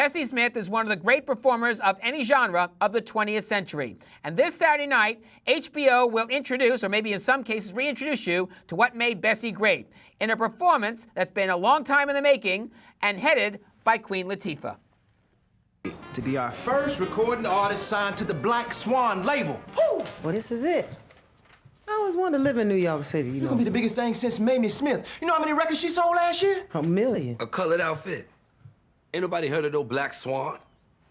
Bessie Smith is one of the great performers of any genre of the 20th century. And this Saturday night, HBO will introduce, or maybe in some cases reintroduce you to what made Bessie great, in a performance that's been a long time in the making and headed by Queen Latifah. To be our first recording artist signed to the Black Swan label. Woo! Well, this is it. I always wanted to live in New York City, you know. You're gonna be the biggest thing since Bessie Smith. You know how many records she sold last year? 1 million. A colored outfit. Ain't nobody heard of no Black Swan?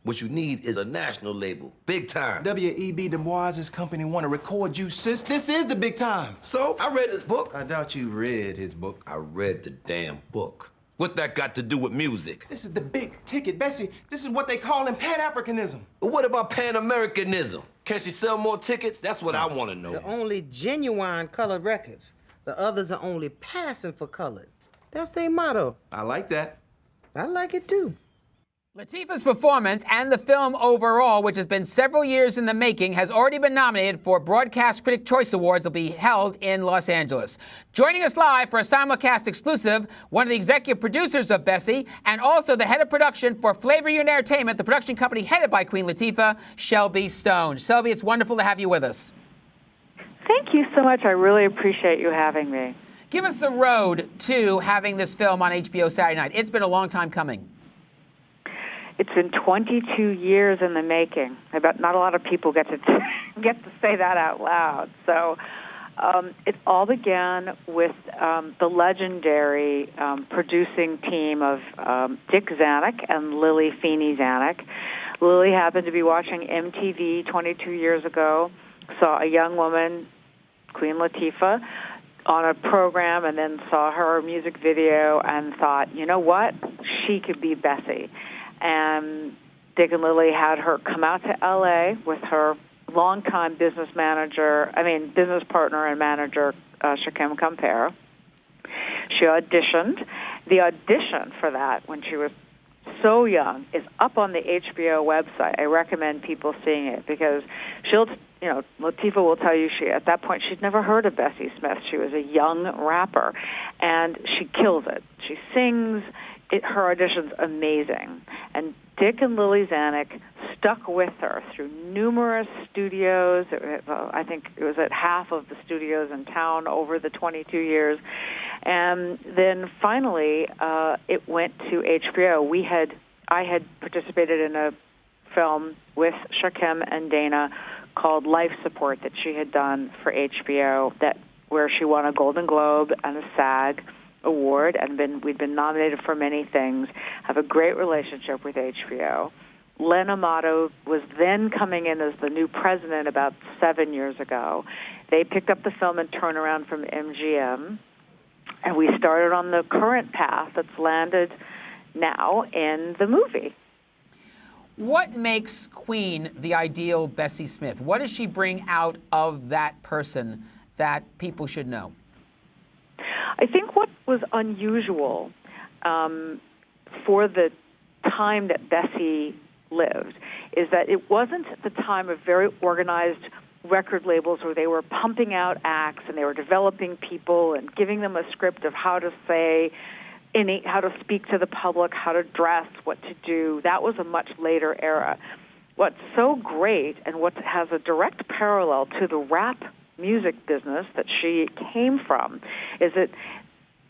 What you need is a national label, big time. W.E.B. Du Bois's company want to record you, sis. This is the big time. So, I read his book. I doubt you read his book. I read the damn book. What that got to do with music? This is the big ticket, Bessie. This is what they call in Pan-Africanism. But what about Pan-Americanism? Can she sell more tickets? That's what I want to know. They're only genuine colored records. The others are only passing for colored. That's their motto. I like that. I like it too. Latifah's performance and the film overall, which has been several years in the making, has already been nominated for Broadcast Critic Choice Awards that will be held in Los Angeles. Joining us live for a simulcast exclusive, one of the executive producers of Bessie and also the head of production for Flavor You Entertainment, the production company headed by Queen Latifah, Shelby Stone. Shelby, it's wonderful to have you with us. Thank you so much. I really appreciate you having me. Give us the road to having this film on HBO Saturday night. It's been a long time coming. It's been 22 years in the making. I bet not a lot of people get to say that out loud. So it all began with the legendary producing team of Dick Zanuck and Lily Feeney Zanuck. Lily happened to be watching MTV 22 years ago, saw a young woman, Queen Latifah, on a program, and then saw her music video and thought, you know what, she could be Bessie. And Dick and Lily had her come out to L.A. with her longtime business partner and manager, Shakim Compere. She auditioned. The audition for that, when she was so young, is up on the HBO website. I recommend people seeing it because Latifah will tell you at that point she'd never heard of Bessie Smith. She was a young rapper, and she kills it. She sings. Her audition's amazing. And Dick and Lily Zanuck stuck with her through numerous studios. I think it was at half of the studios in town over the 22 years. And then finally, it went to HBO. I had participated in a film with Shakim and Dana called Life Support that she had done for HBO, where she won a Golden Globe and a SAG award, and we'd been nominated for many things, have a great relationship with HBO. Len Amato was then coming in as the new president about 7 years ago. They picked up the film and Turnaround from MGM, and we started on the current path that's landed now in the movie. What makes Queen the ideal Bessie Smith? What does she bring out of that person that people should know? I think what was unusual for the time that Bessie lived is that it wasn't the time of very organized record labels where they were pumping out acts and they were developing people and giving them a script of how to say, how to speak to the public, how to dress, what to do. That was a much later era. What's so great and what has a direct parallel to the rap music business that she came from is that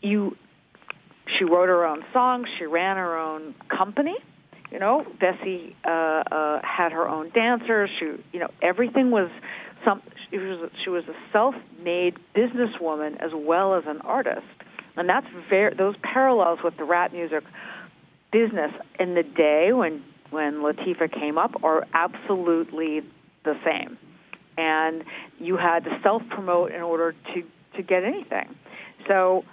she wrote her own songs, she ran her own company. Bessie had her own dancers. Everything was she was a self-made businesswoman as well as an artist, and that's those parallels with the rap music business in the day when Latifah came up are absolutely the same. And you had to self-promote in order to get anything. So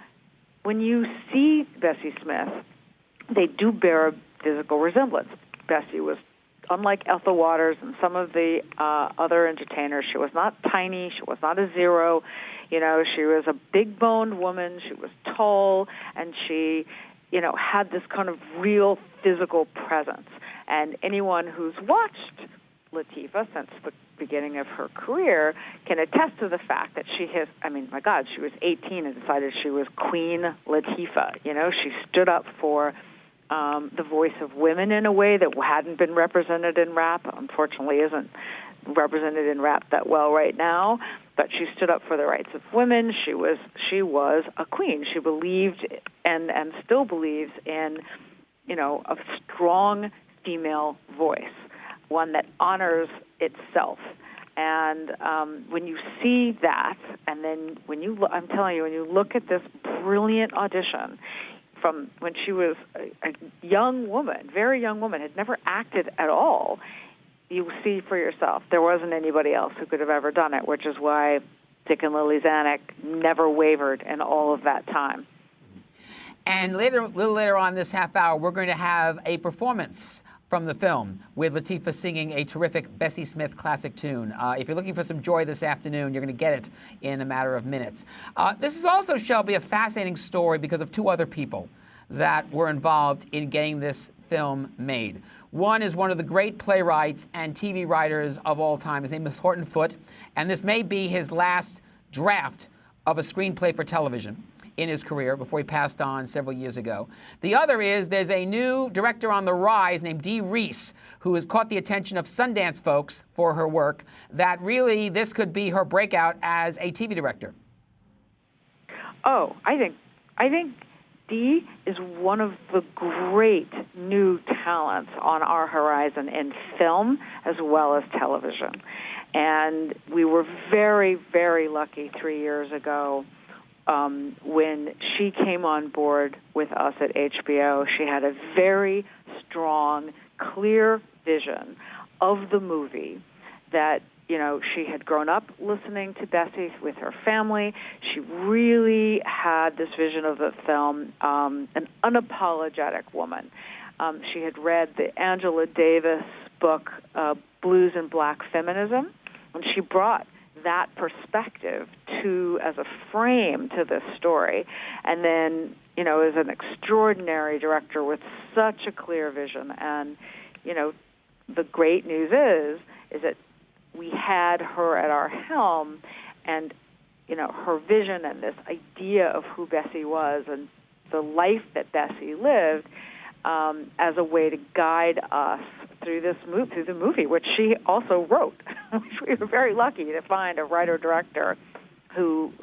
when you see Bessie Smith, they do bear a physical resemblance. Bessie was, unlike Ethel Waters and some of the other entertainers, she was not tiny, she was not a zero. She was a big-boned woman, she was tall, and she, had this kind of real physical presence. And anyone who's watched Latifah since the beginning of her career can attest to the fact that she was 18 and decided she was Queen Latifah. She stood up for the voice of women in a way that hadn't been represented in rap. Unfortunately, isn't represented in rap that well right now. But she stood up for the rights of women. She was a queen. She believed and still believes in, a strong female voice, one that honors itself. And when you see that, and then I'm telling you, when you look at this brilliant audition from when she was a young woman, very young woman, had never acted at all, you see for yourself there wasn't anybody else who could have ever done it, which is why Dick and Lily Zanuck never wavered in all of that time. And a little later on this half hour, we're going to have a performance from the film with Latifah singing a terrific Bessie Smith classic tune. If you're looking for some joy this afternoon, you're going to get it in a matter of minutes. This is also, Shelby, a fascinating story because of two other people that were involved in getting this film made. One is one of the great playwrights and TV writers of all time. His name is Horton Foote, and this may be his last draft of a screenplay for television in his career before he passed on several years ago. The other is there's a new director on the rise named Dee Reese, who has caught the attention of Sundance folks for her work, that really this could be her breakout as a TV director. Oh, I think Dee is one of the great new talents on our horizon in film as well as television. And we were very, very lucky 3 years ago when she came on board with us at HBO. She had a very strong, clear vision of the movie that, she had grown up listening to Bessie with her family. She really had this vision of the film, an unapologetic woman. She had read the Angela Davis book, Blues and Black Feminism, and she brought that perspective as a frame to this story. And then, is an extraordinary director with such a clear vision. And, the great news is that we had her at our helm, and, her vision and this idea of who Bessie was and the life that Bessie lived as a way to guide us through the movie, which she also wrote. We were very lucky to find a writer-director who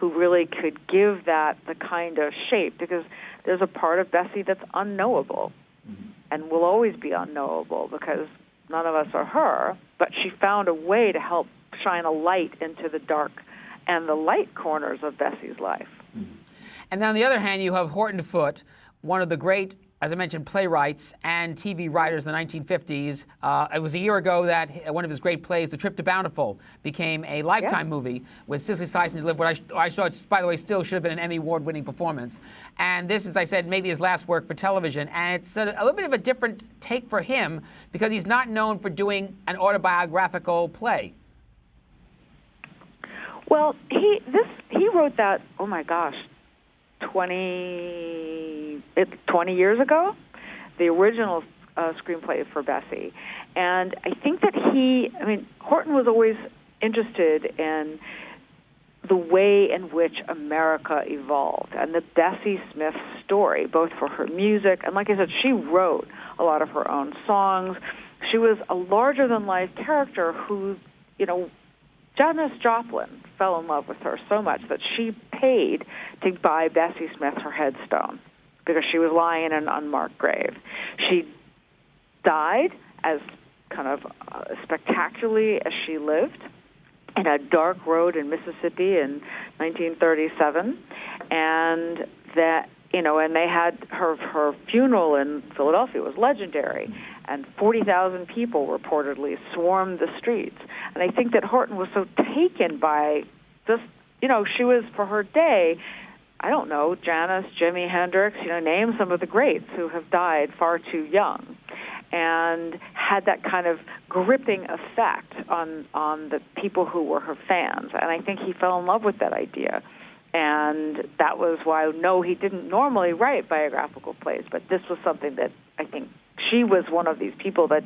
really could give that the kind of shape, because there's a part of Bessie that's unknowable and will always be unknowable because none of us are her, but she found a way to help shine a light into the dark and the light corners of Bessie's life. And then on the other hand, you have Horton Foote, one of the great, as I mentioned, playwrights and TV writers in the 1950s. It was a year ago that one of his great plays, The Trip to Bountiful, became a Lifetime movie with Cicely Tyson to live, what I thought, by the way, still should have been an Emmy Award-winning performance. And this, as I said, maybe his last work for television. And it's a little bit of a different take for him because he's not known for doing an autobiographical play. Well, he wrote that, oh my gosh, 20 years ago, the original screenplay for Bessie. And I think that Horton was always interested in the way in which America evolved and the Bessie Smith story, both for her music, and like I said, she wrote a lot of her own songs. She was a larger-than-life character who, Janis Joplin fell in love with her so much that she paid to buy Bessie Smith her headstone because she was lying in an unmarked grave. She died as kind of spectacularly as she lived in a dark road in Mississippi in 1937, and that and they had her funeral in Philadelphia was legendary, and 40,000 people reportedly swarmed the streets. And I think that Horton was so taken by just, she was, for her day, I don't know, Janis, Jimi Hendrix, name some of the greats who have died far too young, and had that kind of gripping effect on the people who were her fans. And I think he fell in love with that idea. And that was why, no, he didn't normally write biographical plays, but this was something that I think she was one of these people that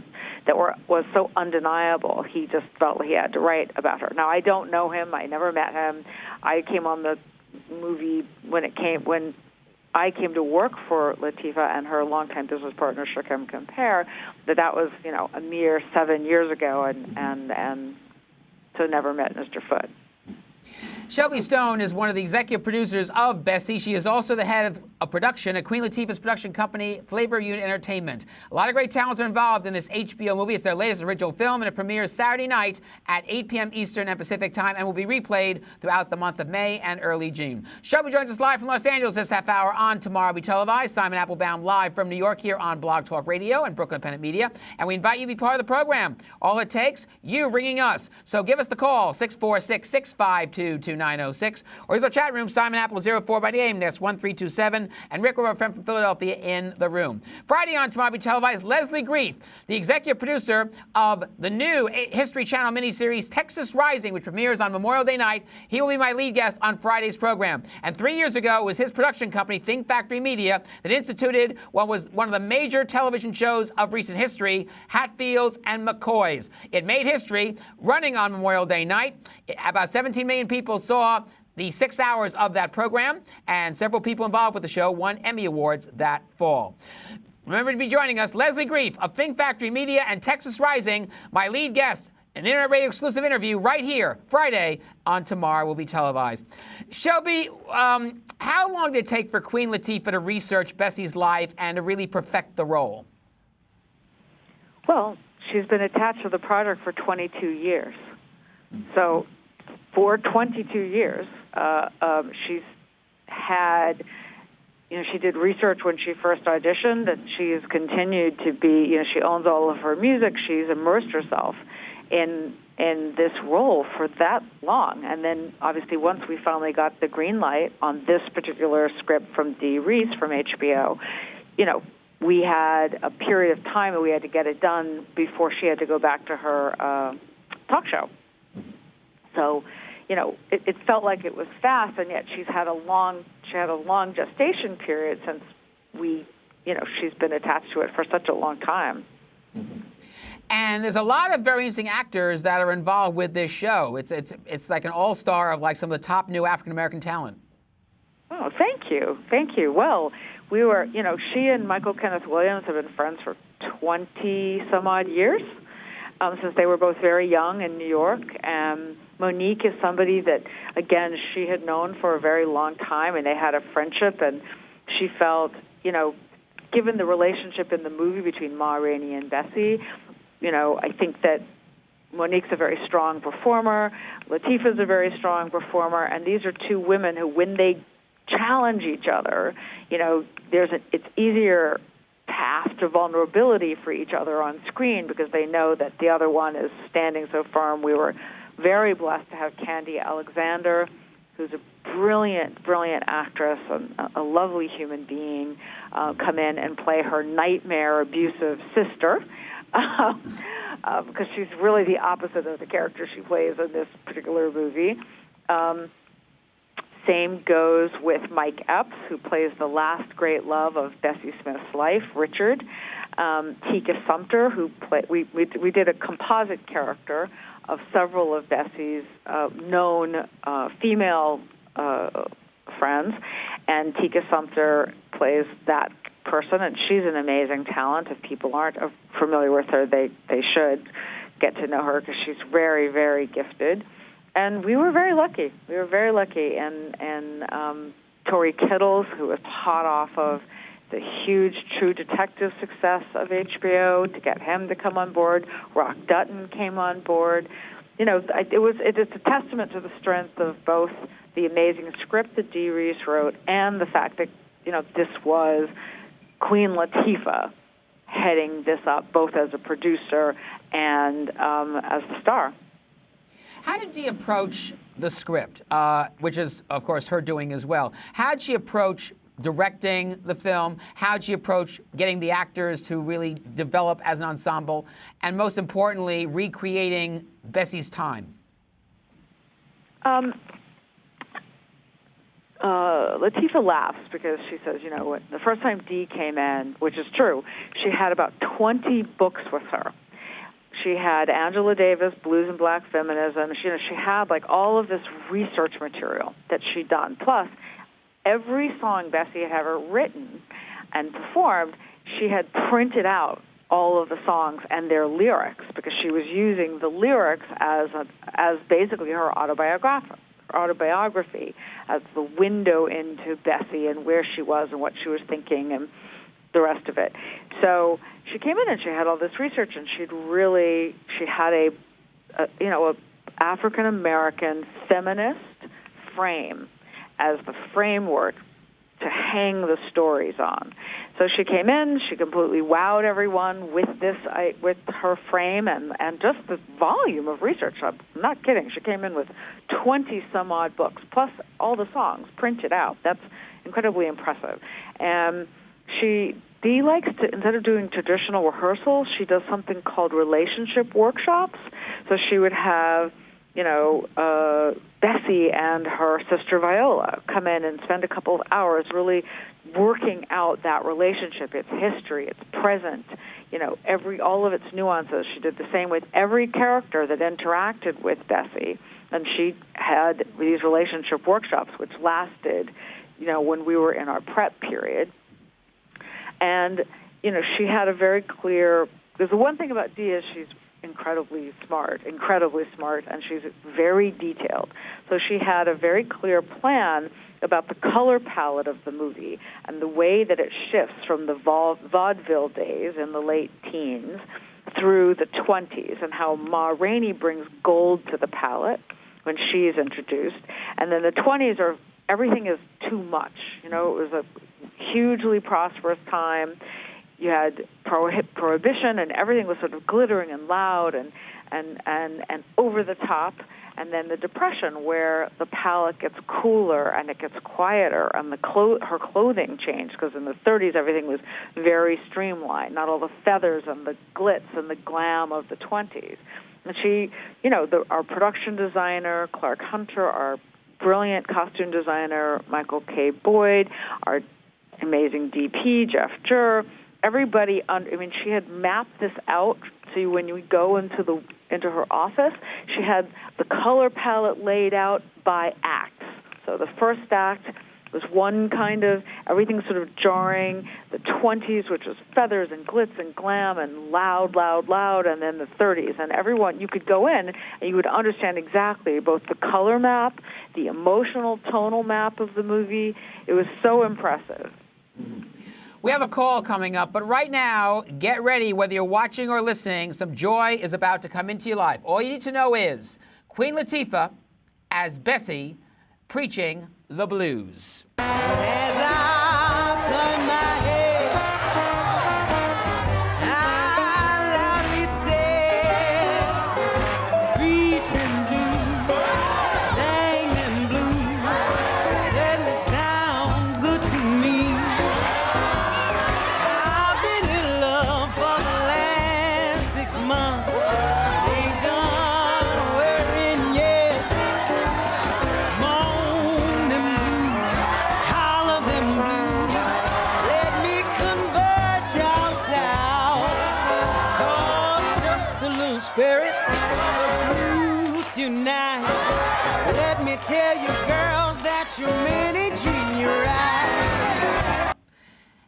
was so undeniable. He just felt he had to write about her. Now, I don't know him. I never met him. I came on the movie when I came to work for Latifah and her longtime business partner, Shechem Compare, that was, a mere 7 years ago, and so never met Mr. Foote. Shelby Stone is one of the executive producers of Bessie. She is also the head of a production at Queen Latifah's production company, Flavor Unit Entertainment. A lot of great talents are involved in this HBO movie. It's their latest original film, and it premieres Saturday night at 8 p.m. Eastern and Pacific time and will be replayed throughout the month of May and early June. Shelby joins us live from Los Angeles this half hour on Tomorrow Be Televised. Simon Applebaum live from New York here on Blog Talk Radio and Brooklyn Independent Media. And we invite you to be part of the program. All it takes, you ringing us. So give us the call, 646-652-2906. Or use our chat room, Simon Apple 04 by name, that's 1327. And Rick, our friend from Philadelphia, in the room. Friday on Tomorrow Be Televised, Leslie Grief, the executive producer of the new History Channel miniseries Texas Rising, which premieres on Memorial Day night. He will be my lead guest on Friday's program. And 3 years ago, it was his production company, Think Factory Media, that instituted what was one of the major television shows of recent history, Hatfields and McCoys. It made history running on Memorial Day night. About 17 million people saw the 6 hours of that program, and several people involved with the show won Emmy Awards that fall. Remember to be joining us, Leslie Grief of Think Factory Media and Texas Rising, my lead guest, an Internet Radio exclusive interview right here, Friday on Tomorrow Will Be Televised. Shelby, how long did it take for Queen Latifah to research Bessie's life and to really perfect the role? Well, she's been attached to the project for 22 years. So for 22 years, she's had, she did research when she first auditioned, and she has continued to be, she owns all of her music. She's immersed herself in this role for that long. And then, obviously, once we finally got the green light on this particular script from Dee Reese from HBO, we had a period of time and we had to get it done before she had to go back to her talk show. So, it felt like it was fast, and yet she had a long gestation period since she's been attached to it for such a long time. Mm-hmm. And there's a lot of very interesting actors that are involved with this show. It's like an all-star of like some of the top new African-American talent. Oh, thank you. Well, we were, she and Michael Kenneth Williams have been friends for 20-some-odd years, since they were both very young in New York. Monique is somebody that, again, she had known for a very long time, and they had a friendship, and she felt, given the relationship in the movie between Ma Rainey and Bessie, I think that Monique's a very strong performer, Latifah's a very strong performer, and these are two women who, when they challenge each other, it's easier path to vulnerability for each other on screen because they know that the other one is standing so firm. We were very blessed to have Candy Alexander, who's a brilliant actress, a lovely human being, come in and play her nightmare abusive sister, because she's really the opposite of the character she plays in this particular movie. Same goes with Mike Epps, who plays the last great love of Bessie Smith's life, Richard. Tika Sumpter, who we did a composite character of several of Bessie's known female friends, and Tika Sumpter plays that person, and she's an amazing talent. If people aren't familiar with her, they should get to know her because she's very, very gifted. And we were very lucky. And Tori Kittles, who was hot off of the huge True Detective success of HBO, to get him to come on board. Rock Dutton came on board. It's a testament to the strength of both the amazing script that Dee Reese wrote and the fact that, this was Queen Latifah heading this up, both as a producer and as the star. How did Dee approach the script, which is, of course, her doing as well? How did she approach directing the film? How did she approach getting the actors to really develop as an ensemble? And most importantly, recreating Bessie's time? Latifah laughs because she says, the first time Dee came in, which is true, she had about 20 books with her. She had Angela Davis, Blues and Black Feminism. She had like all of this research material that she'd done. Plus, every song Bessie had ever written and performed, she had printed out all of the songs and their lyrics, because she was using the lyrics as basically her autobiography, as the window into Bessie and where she was and what she was thinking and the rest of it. So she came in and she had all this research, and she had a African American feminist frame as the framework to hang the stories on. So she came in, she completely wowed everyone with her frame and just the volume of research. I'm not kidding. She came in with 20 some odd books, plus all the songs printed out. That's incredibly impressive. And she likes to, instead of doing traditional rehearsals, she does something called relationship workshops. So she would have, Bessie and her sister Viola come in and spend a couple of hours really working out that relationship, its history, its present, all of its nuances. She did the same with every character that interacted with Bessie. And she had these relationship workshops, which lasted, when we were in our prep period. And, she had a very clear, because the one thing about Dee is she's incredibly smart, and she's very detailed. So she had a very clear plan about the color palette of the movie and the way that it shifts from the vaudeville days in the late teens through the 20s, and how Ma Rainey brings gold to the palette when she is introduced. And then the 20s everything is too much. It was a hugely prosperous time. You had prohibition, and everything was sort of glittering and loud and over the top. And then the Depression, where the palette gets cooler and it gets quieter, and her clothing changed, because in the 30s everything was very streamlined, not all the feathers and the glitz and the glam of the 20s. And she, our production designer, Clark Hunter, our brilliant costume designer, Michael K. Boyd, our amazing DP, Jeff Jur, everybody, she had mapped this out. So when you go into her office, she had the color palette laid out by acts. So the first act was one kind of, everything sort of jarring. The 20s, which was feathers and glitz and glam and loud, and then the 30s. And everyone, you could go in and you would understand exactly both the color map, the emotional tonal map of the movie. It was so impressive. We have a call coming up, but right now, get ready. Whether you're watching or listening, some joy is about to come into your life. All you need to know is Queen Latifah as Bessie preaching the blues. As I turn my head, I loudly say, preach them blues, sing them blues, certainly sound good to me. I've been in love for the last 6 months, ain't done worrying yet. Moan them blues, holler them blues, let me convert y'all south. 'Cause just a little spirit of the blues unite. Let me tell you, girls, that your many treat you right.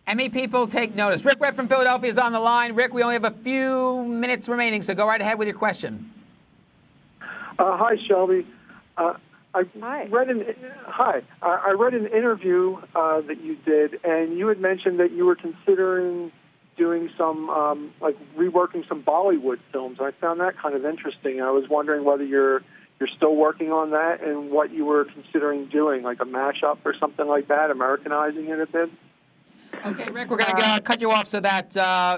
Emmy people, take notice. Rick Webb from Philadelphia is on the line. Rick, we only have a few minutes remaining, so go right ahead with your question. Hi, Shelby. I Hi. read an interview that you did, and you had mentioned that you were considering doing some, reworking some Bollywood films. I found that kind of interesting. I was wondering whether you're still working on that and what you were considering doing, like a mashup or something like that, Americanizing it a bit. Okay, Rick, we're going to cut you off so that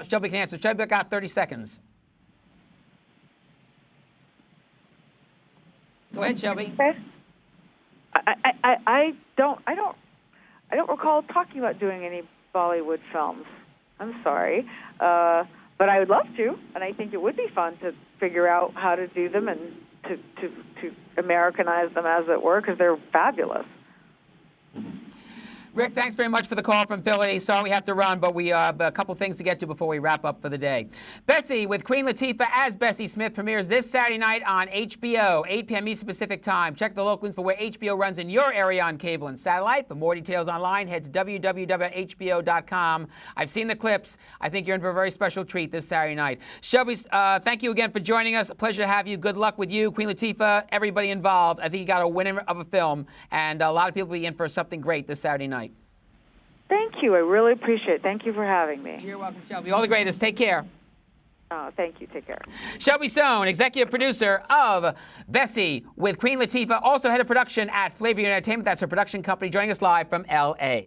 Shelby can answer. Shelby got 30 seconds. Go ahead, Shelby. Okay. I don't recall talking about doing any Bollywood films. I'm sorry, but I would love to, and I think it would be fun to figure out how to do them and to Americanize them, as it were, because they're fabulous. Rick, thanks very much for the call from Philly. Sorry we have to run, but we have a couple things to get to before we wrap up for the day. Bessie with Queen Latifah as Bessie Smith premieres this Saturday night on HBO, 8 p.m. Eastern Pacific Time. Check the local news for where HBO runs in your area on cable and satellite. For more details online, head to www.hbo.com. I've seen the clips. I think you're in for a very special treat this Saturday night. Shelby, thank you again for joining us. A pleasure to have you. Good luck with you, Queen Latifah, everybody involved. I think you got a winner of a film, and a lot of people will be in for something great this Saturday night. Thank you. I really appreciate it. Thank you for having me. You're welcome, Shelby. All the greatest. Take care. Oh, thank you. Take care. Shelby Stone, executive producer of Bessie with Queen Latifah, also head of production at Flavor Entertainment. That's her production company, joining us live from L.A.